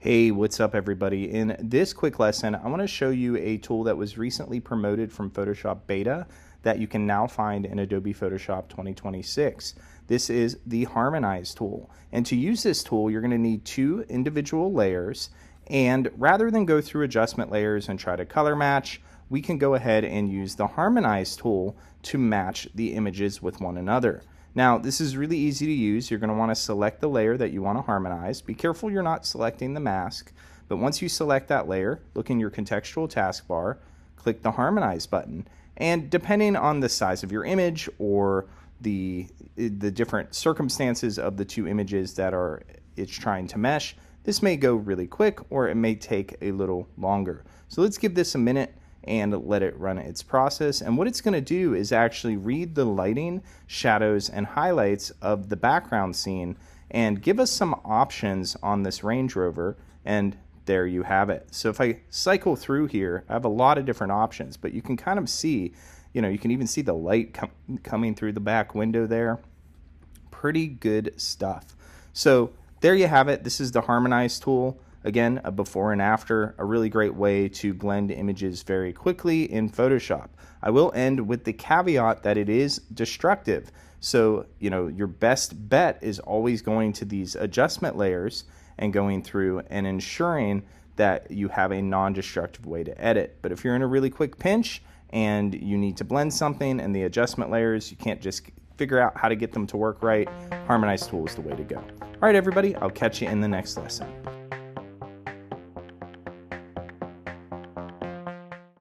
Hey, what's up everybody? In this quick lesson, I want to show you a tool that was recently promoted from Photoshop Beta that you can now find in Adobe Photoshop 2026. This is the Harmonize tool. And to use this tool, you're going to need two individual layers. And rather than go through adjustment layers and try to color match, we can go ahead and use the Harmonize tool to match the images with one another. Now, this is really easy to use. You're going to want to select the layer that you want to harmonize. Be careful you're not selecting the mask, but once you select that layer, look in your contextual taskbar, click the Harmonize button, and depending on the size of your image or the different circumstances of the two images that it's trying to mesh, this may go really quick or it may take a little longer. So let's give this a minute and let it run its process. And what it's going to do is actually read the lighting, shadows, and highlights of the background scene and give us some options on this Range Rover, and there you have it. So if I cycle through here, I have a lot of different options, but you can kind of see, you can even see the light coming through the back window there. Pretty good stuff. So there you have it. This is the Harmonize tool. Again, a before and after, a really great way to blend images very quickly in Photoshop. I will end with the caveat that it is destructive. So, your best bet is always going to these adjustment layers and going through and ensuring that you have a non-destructive way to edit. But if you're in a really quick pinch and you need to blend something and the adjustment layers, you can't just figure out how to get them to work right, Harmonize tool is the way to go. All right, everybody, I'll catch you in the next lesson.